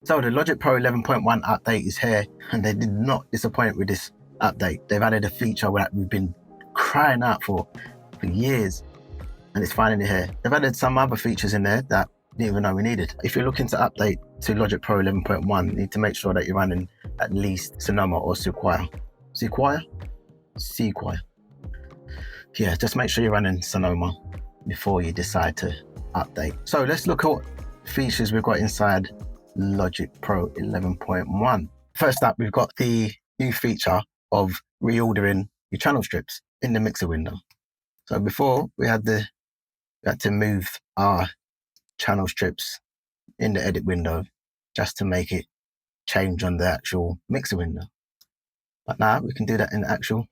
So the Logic Pro 11.1 update is here, and they did not disappoint with this update. They've added a feature that we've been crying out for years, and it's finally here. They've added some other features in there that didn't even know we needed. If you're looking to update to Logic Pro 11.1, you need to make sure that you're running at least Sonoma or Sequoia. Yeah, just make sure you're running Sonoma before you decide to update. So let's look at what features we've got inside Logic Pro 11.1. First up, we've got the new feature of reordering your channel strips in the mixer window. So before we had to move our channel strips in the edit window just to make it change on the actual mixer window. But now we can do that in the actual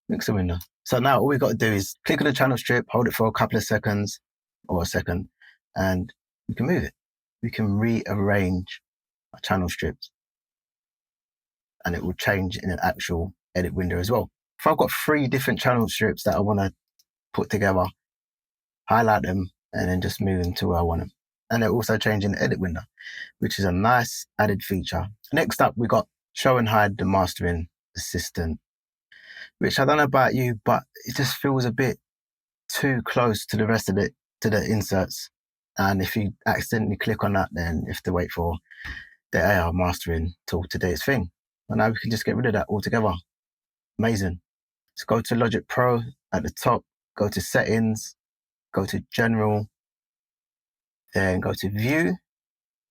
mixer window. So now all we've got to do is click on the channel strip, hold it for a couple of seconds or a second, and we can move it. We can rearrange our channel strips and it will change in an actual edit window as well. If I've got 3 different channel strips that I want to put together, highlight them and then just move them to where I want them. And they're also changing the edit window, which is a nice added feature. Next up, we got show and hide the mastering assistant, which I don't know about you, but it just feels a bit too close to the rest of it, to the inserts. And if you accidentally click on that, then you have to wait for the AR mastering tool to do its thing. And now we can just get rid of that altogether. Amazing. Let's go to Logic Pro at the top, go to settings, go to general, then go to view,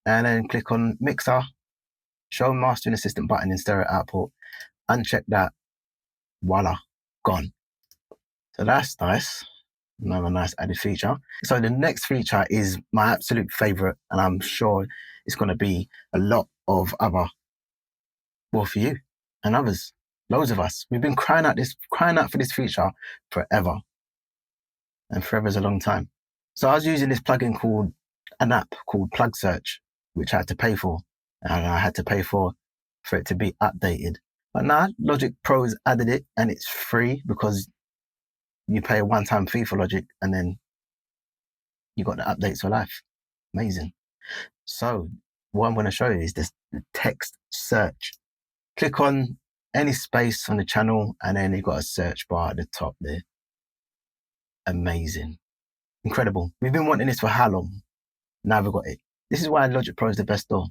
and then click on mixer, show mastering assistant button in stereo output, uncheck that, voila, gone. So that's nice. Another nice added feature. So the next feature is my absolute favorite, and I'm sure it's going to be a lot of other, well, for you and others, loads of us. We've been crying out for this feature forever, and forever is a long time. So I was using this plugin an app called Plug Search, which I had to pay for, and I had to pay for it to be updated. But now Logic Pro has added it, and it's free because you pay a one-time fee for Logic, and then you got the updates for life. Amazing. So what I'm going to show you is the text search. Click on any space on the channel, and then you've got a search bar at the top there. Amazing. Incredible. We've been wanting this for how long? Now we've got it. This is why Logic Pro is the best door,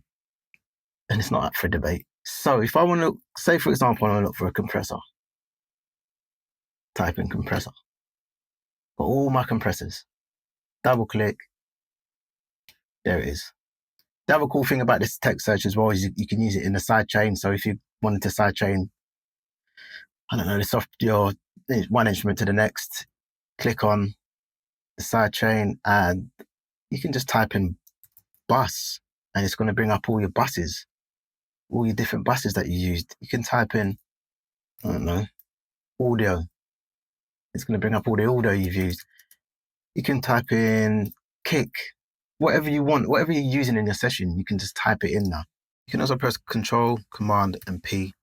and it's not up for debate. So if I want to look, say for example, I want to look for a compressor, type in compressor. For all my compressors, double click, there it is. The other cool thing about this text search as well is you can use it in the sidechain. So if you wanted to sidechain, I don't know, your one instrument to the next, click on the sidechain and you can just type in bus, and it's going to bring up all your buses, all your different buses that you used. You can type in, I don't know, audio. It's going to bring up all the audio you've used. You can type in kick, whatever you want, whatever you're using in your session, you can just type it in now. You can also press Control, Command, and P.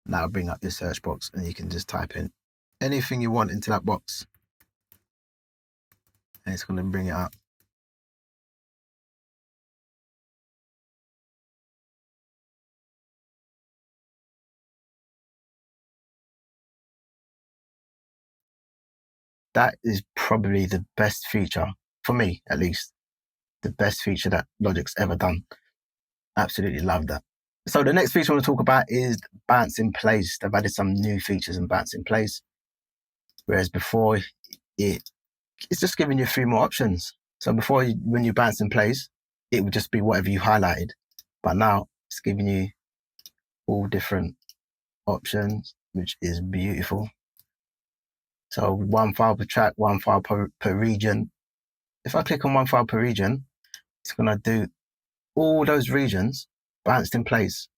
And that'll bring up your search box, and you can just type in anything you want into that box. And it's going to bring it up. That is probably the best feature, for me at least, the best feature that Logic's ever done. Absolutely love that. So the next feature I want to talk about is bounce in place. They've added some new features in bounce in place, whereas before it's just giving you 3 more options. So before, when you bounce in place, it would just be whatever you highlighted, but now it's giving you all different options, which is beautiful. So 1 file per track, 1 file per region. If I click on 1 file per region, it's going to do all those regions bounced in place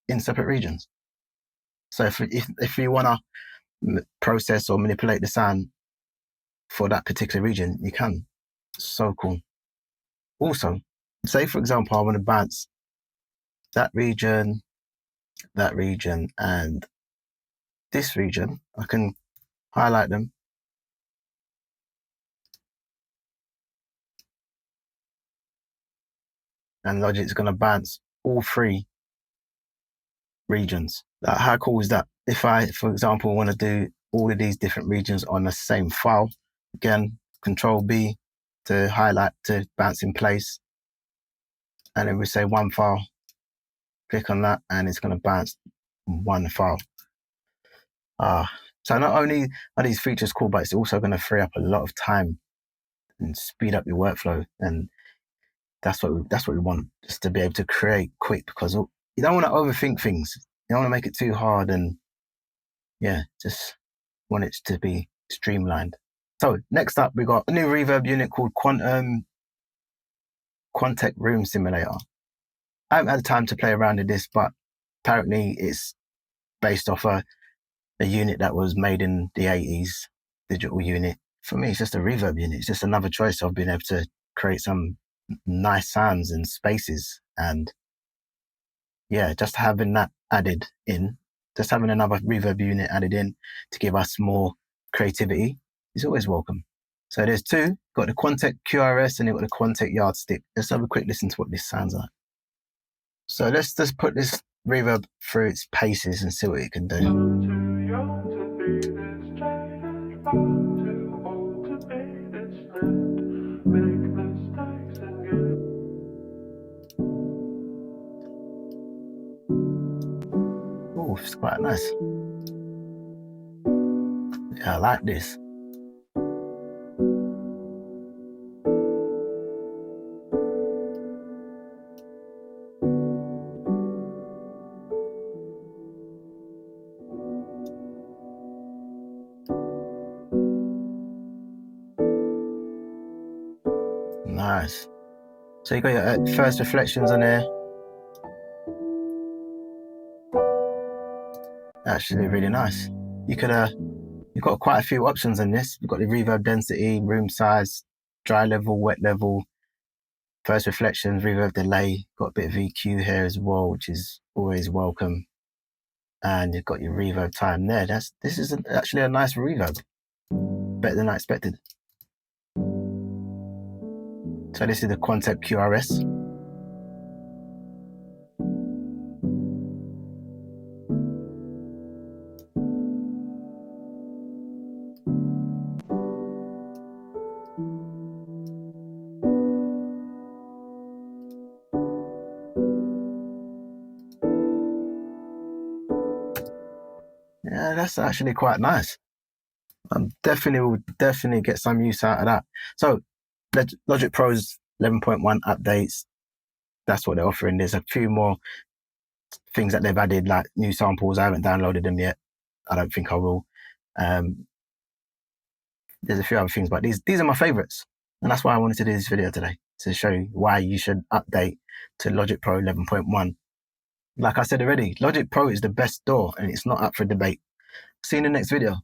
in separate regions. So if you want to process or manipulate the sound for that particular region, you can. So cool. Also, say for example, I want to bounce that region, and this region. I can highlight them. and Logic's going to bounce all 3 regions. How cool is that? If I, for example, want to do all of these different regions on the same file, again, Control B to highlight, to bounce in place. And then we say one file, click on that, and it's going to bounce one file. So not only are these features cool, but it's also going to free up a lot of time and speed up your workflow. And that's what we want, just to be able to create quick, because you don't want to overthink things. You don't want to make it too hard, and yeah, just want it to be streamlined. So next up, we got a new reverb unit called Quant Room Simulator. I haven't had time to play around with this, but apparently it's based off a unit that was made in the 80s, digital unit. For me, it's just a reverb unit. It's just another choice of being able to create some nice sounds and spaces. And yeah, just having that added in, just having another reverb unit added in to give us more creativity is always welcome. So there's 2, got the Quant QRS and you've got the Quant Yardstick. Let's have a quick listen to what this sounds like. So let's just put this reverb through its paces and see what it can do. Oh, it's quite nice. Yeah, I like this. Nice. So you got your first reflections on there. Actually really nice. You could you've got quite a few options in this. You've got the reverb density, room size, dry level, wet level, first reflections, reverb delay. Got a bit of EQ here as well, which is always welcome. And you've got your reverb time there. This is actually a nice reverb, better than I expected. So this is the Quant QRS. Yeah, that's actually quite nice. Will definitely get some use out of that. So Logic Pro's 11.1 updates, that's what they're offering. There's a few more things that they've added, like new samples. I haven't downloaded them yet. I don't think I will. There's a few other things, but these are my favorites. And that's why I wanted to do this video today, to show you why you should update to Logic Pro 11.1. Like I said already, Logic Pro is the best DAW and it's not up for debate. See you in the next video.